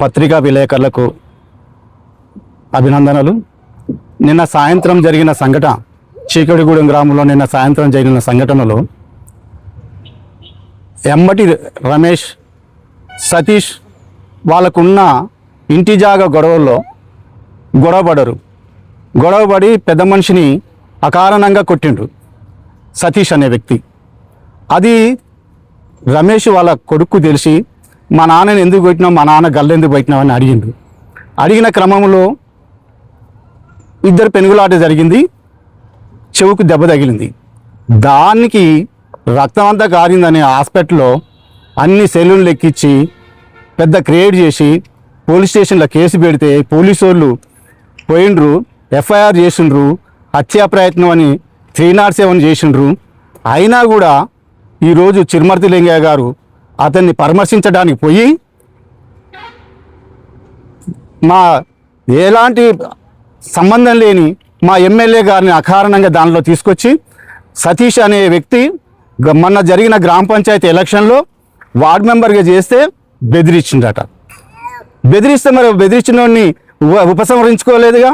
పత్రికా విలేకరులకు అభినందనలు. నిన్న సాయంత్రం జరిగిన సంఘటన, చీకటిగూడెం గ్రామంలో నిన్న సాయంత్రం జరిగిన సంఘటనలో ఎమ్మటి రమేష్, సతీష్ వాళ్ళకున్న ఇంటి జాగా గొడవల్లో గొడవపడి పెద్ద మనిషిని అకారణంగా కొట్టిండు సతీష్ అనే వ్యక్తి. అది రమేష్ వాళ్ళ కొడుకు తెలిసి, మా నాన్నని ఎందుకు కొట్టినావు, మా నాన్న గల్ల ఎందుకు పెట్టినావు అని అడిగిండు. అడిగిన క్రమంలో ఇద్దరు పెనుగులాట జరిగింది, చెవుకు దెబ్బ తగిలింది. దానికి రక్తం అంతా కారిందని హాస్పిటల్లో అన్ని సెలూన్లు ఎక్కించి పెద్ద క్రియేట్ చేసి పోలీస్ స్టేషన్లో కేసు పెడితే పోలీసు వాళ్ళు పోయిండ్రు, ఎఫ్ఐఆర్ చేసిండ్రు, హత్యా ప్రయత్నం అని 307 చేసిండ్రు. అయినా కూడా ఈరోజు చిరుమర్తి లింగయ్య గారు అతన్ని పరామర్శించడానికి పోయి మా ఎలాంటి సంబంధం లేని మా ఎమ్మెల్యే గారిని అకారణంగా దానిలో తీసుకొచ్చి, సతీష్ అనే వ్యక్తి మొన్న జరిగిన గ్రామ పంచాయతీ ఎలక్షన్లో వార్డు మెంబర్గా చేస్తే బెదిరించిందట. బెదిరిస్తే మరి బెదిరించిన వాడిని ఉపసంహరించుకోలేదుగా,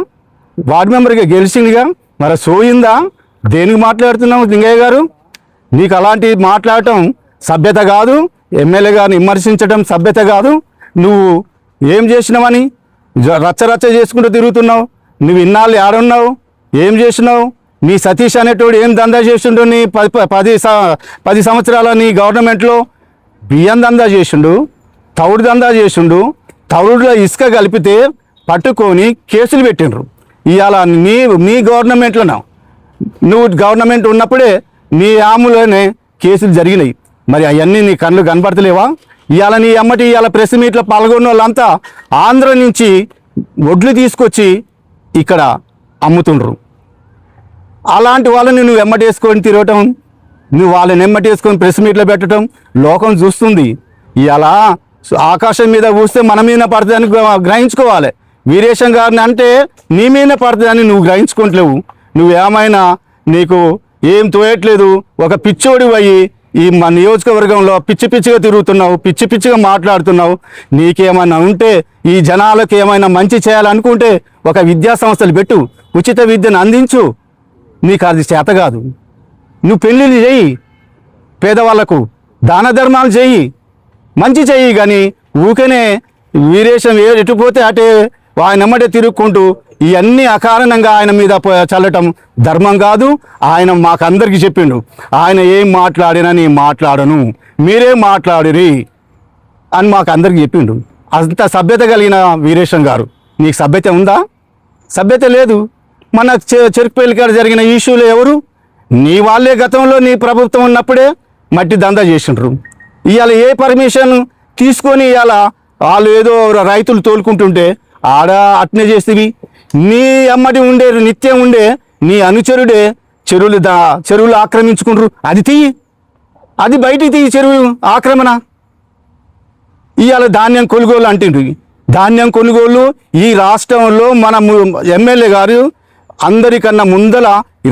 వార్డు మెంబర్గా గెలిచిందిగా, మరి సోయిందా? దేనికి మాట్లాడుతున్నావు లింగయ్య గారు? నీకు అలాంటి మాట్లాడటం సభ్యత కాదు, ఎమ్మెల్యే గారిని విమర్శించడం సభ్యత కాదు. నువ్వు ఏం చేసినావని రచ్చ చేసుకుంటూ తిరుగుతున్నావు. నువ్వు ఇన్నాళ్ళు ఏడున్నావు, ఏం చేసినావు? నీ సతీష్ అనేటోడు ఏం దందా చేసిండు? నీ 10 సంవత్సరాల నీ గవర్నమెంట్లో బియ్యం దందా చేసిండు, తౌడు దందా చేసిండు. తౌడులో ఇసుక కలిపితే పట్టుకొని కేసులు పెట్టిండ్రు. ఇవాళ నీ గవర్నమెంట్లోనా, నువ్వు గవర్నమెంట్ ఉన్నప్పుడే నీ ఆములోనే కేసులు జరిగినాయి. మరి అవన్నీ నీ కళ్ళు కనపడతలేవా? ఇవాళ నీ అమ్మటి ఇవాళ ప్రెస్ మీట్లో పాల్గొన్న వాళ్ళంతా ఆంధ్ర నుంచి వడ్లు తీసుకొచ్చి ఇక్కడ అమ్ముతుండ్రు. అలాంటి వాళ్ళని నువ్వు ఎమ్మటేసుకొని తిరగటం, నువ్వు వాళ్ళని ఎమ్మటేసుకొని ప్రెస్ మీట్లో పెట్టడం లోకం చూస్తుంది. ఇలా ఆకాశం మీద కూస్తే మన మీద పడుతుందని గ్రహించుకోవాలి. వీరేశం గారిని అంటే నీ మీద పడుతుందని నువ్వు గ్రహించుకోవట్లేవు. నువ్వేమైనా నీకు ఏం తోయట్లేదు, ఒక పిచ్చోడి అయ్యి ఈ మా నియోజకవర్గంలో పిచ్చిగా తిరుగుతున్నావు, పిచ్చిగా మాట్లాడుతున్నావు. నీకేమైనా ఉంటే, ఈ జనాలకు ఏమైనా మంచి చేయాలనుకుంటే ఒక విద్యా సంస్థలు పెట్టు, ఉచిత విద్యను అందించు. నీకు అది చేత కాదు. నువ్వు పెళ్ళిళ్ళు చెయ్యి, పేదవాళ్లకు దాన ధర్మాలు చెయ్యి, మంచి చెయ్యి. కానీ ఊకనే వీరేశం ఎటుపోతే అటే ఆయన ఎమ్మటే తిరుగుకుంటూ ఇవన్నీ అకారణంగా ఆయన మీద చల్లటం ధర్మం కాదు. ఆయన మాకందరికీ చెప్పిండు, ఆయన ఏం మాట్లాడినా నేను మాట్లాడను, మీరే మాట్లాడిరి అని మాకందరికీ చెప్పిండు. అంత సభ్యత కలిగిన వీరేశం గారు, నీకు సభ్యత ఉందా? సభ్యత లేదు. మన చెరుకుపల్లి కాడ జరిగిన ఇష్యూలో ఎవరు? నీ వాళ్ళే గతంలో నీ ప్రభుత్వం ఉన్నప్పుడే మట్టి దందా చేసిండ్రు. ఇవాళ ఏ పర్మిషన్ తీసుకొని ఇవాళ వాళ్ళు ఏదో రైతులు తోలుకుంటుంటే ఆడ అట్నే చేస్తేవి. నీ అమ్మటి ఉండే నిత్యం ఉండే నీ అనుచరుడే చెరువులు ఆక్రమించుకుంటారు. అది తీయి, అది బయటికి తీయి. చెరువు ఆక్రమణ ఇవాళ ధాన్యం కొనుగోలు అంటుండ్రు. ధాన్యం కొనుగోలు ఈ రాష్ట్రంలో మన ఎమ్మెల్యే గారు అందరికన్నా ముందల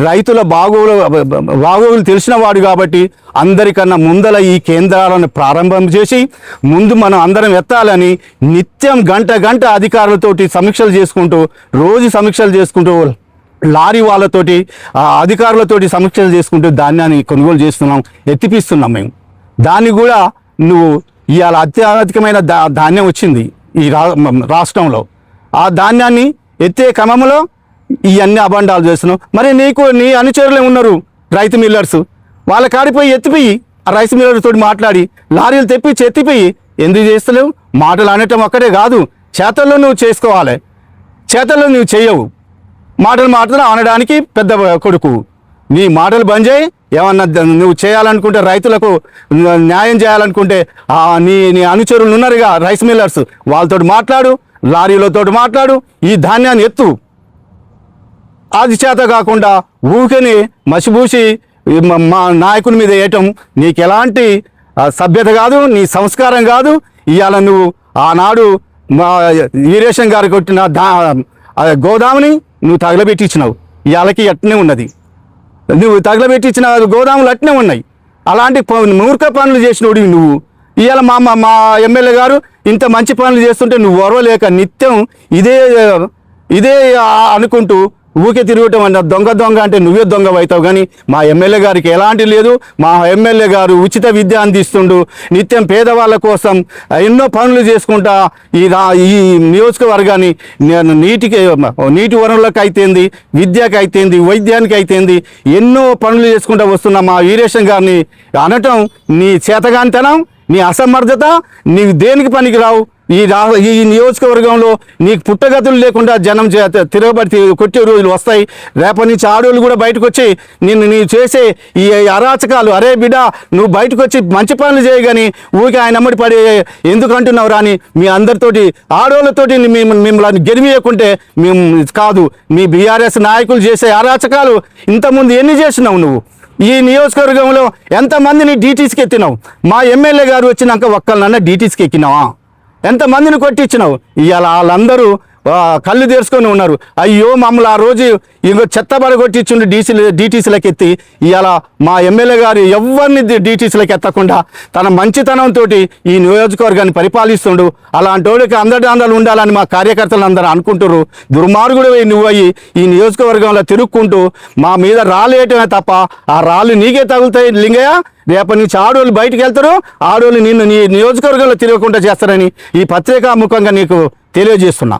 రైతుల బాగోగులు తెలిసిన వాడు కాబట్టి అందరికన్నా ముందల ఈ కేంద్రాలను ప్రారంభం చేసి ముందు మనం అందరం ఎత్తాలని నిత్యం గంట అధికారులతోటి సమీక్షలు చేసుకుంటూ, రోజు సమీక్షలు చేసుకుంటూ, లారీ వాళ్ళతోటి అధికారులతోటి సమీక్షలు చేసుకుంటూ ధాన్యాన్ని కొనుగోలు చేస్తున్నాం, ఎత్తిపిస్తున్నాం మేము. దాన్ని కూడా నువ్వు ఇవాళ అత్యధికమైన ధాన్యం వచ్చింది ఈ రాష్ట్రంలో. ఆ ధాన్యాన్ని ఎత్తే క్రమంలో ఇవన్నీ అబండాలు చేస్తున్నావు. మరి నీ అనుచరులే ఉన్నారు రైతు మిల్లర్స్, వాళ్ళ కాడిపోయి ఎత్తిపోయి ఆ రైస్ మిల్లర్తో మాట్లాడి లారీలు తెప్పించి ఎత్తిపోయి ఎందుకు చేస్తలేవు? మాటలు అనటం ఒక్కటే కాదు, చేతల్లో నువ్వు చేసుకోవాలి. చేతల్లో నువ్వు చేయవు, మాటలు అనడానికి పెద్ద కొడుకు. నీ మాటలు బంద్ చేయి. ఏమన్నా నువ్వు చేయాలనుకుంటే, రైతులకు న్యాయం చేయాలనుకుంటే నీ అనుచరులు ఉన్నారుగా రైస్ మిల్లర్స్, వాళ్ళతో మాట్లాడు, లారీలతో మాట్లాడు, ఈ ధాన్యాన్ని ఎత్తు. అది చేత కాకుండా ఊరికని మసిబూసి మా నాయకుని మీద వేయటం నీకు ఎలాంటి సభ్యత కాదు, నీ సంస్కారం కాదు. ఇవాళ నువ్వు ఆనాడు మా వీరేశం గారు కొట్టిన గోదాముని నువ్వు తగలబెట్టించినావు. ఇవాళకి అట్నే ఉన్నది. నువ్వు తగలబెట్టించిన గోదాములు అట్నే ఉన్నాయి. అలాంటి మూర్ఖ పనులు చేసినోడివి నువ్వు. ఇవాళ మా ఎమ్మెల్యే గారు ఇంత మంచి పనులు చేస్తుంటే నువ్వు ఓర్వలేక నిత్యం ఇదే ఇదే అనుకుంటూ ఊకే తిరగటం అంటే దొంగ అంటే నువ్వే దొంగ అవుతావు. కానీ మా ఎమ్మెల్యే గారికి ఎలాంటి లేదు. మా ఎమ్మెల్యే గారు ఉచిత విద్య అందిస్తుండు, నిత్యం పేదవాళ్ళ కోసం ఎన్నో పనులు చేసుకుంటా ఈ నియోజకవర్గాన్ని నీటి వనరులకు అయితేంది, విద్యకు అయితేంది, వైద్యానికి అయితేంది ఎన్నో పనులు చేసుకుంటూ వస్తున్న మా వీరేశం గారిని అనటం నీ చేతగానితనం, నీ అసమర్థత, నీకు దేనికి పనికి రావు. ఈ నియోజకవర్గంలో నీకు పుట్టగతులు లేకుండా జనం తిరగబడి కొట్టే రోజులు వస్తాయి. రేపటి నుంచి ఆడోళ్ళు కూడా బయటకు వచ్చి నీవు చేసే ఈ అరాచకాలు, అరే బిడ్డ నువ్వు బయటకు వచ్చి మంచి పనులు చేయగాని ఊరికి ఆయన అమ్మడి పడి ఎందుకు అంటున్నావు రాని మీ అందరితోటి ఆడోళ్ళతోటి మిమ్మల్ని గెలిమియకుంటే మేము కాదు. మీ బీఆర్ఎస్ నాయకులు చేసే అరాచకాలు ఇంతకుముందు ఎన్ని చేసినావు నువ్వు? ఈ నియోజకవర్గంలో ఎంతమందిని డీటీసీకి ఎత్తినావు? మా ఎమ్మెల్యే గారు వచ్చినాక ఒక్కళ్ళన్నా డీటీసీకి ఎక్కినావా? ఎంతమందిని కొట్టించినావు? ఇవాళ వాళ్ళందరూ కళ్ళు తెరుచుకొని ఉన్నారు. అయ్యో మమ్మల్ని ఆ రోజు ఇంకో చెత్తబడ కొట్టించుండి డీటీసీలకు ఎత్తి ఇవాళ మా ఎమ్మెల్యే గారు ఎవరిని డీటీసీలకు ఎత్తకుండా తన మంచితనంతో ఈ నియోజకవర్గాన్ని పరిపాలిస్తుండు. అలాంటి వాళ్ళకి అందరు ఉండాలని మా కార్యకర్తలు అందరూ అనుకుంటారు. దుర్మార్గుడు నువ్వు అయ్యి ఈ నియోజకవర్గంలో తిరుక్కుంటూ మా మీద రాలేయటమే తప్ప ఆ రాళ్ళు నీకే తగులుతాయి లింగయ్య. రేపటి నుంచి ఆడోళ్ళు బయటికి వెళ్తారు, ఆడోళ్ళు నిన్ను నీ నియోజకవర్గంలో తిరగకుండా చేస్తారని ఈ పత్రికా ముఖంగా నీకు తెలియజేస్తున్నా.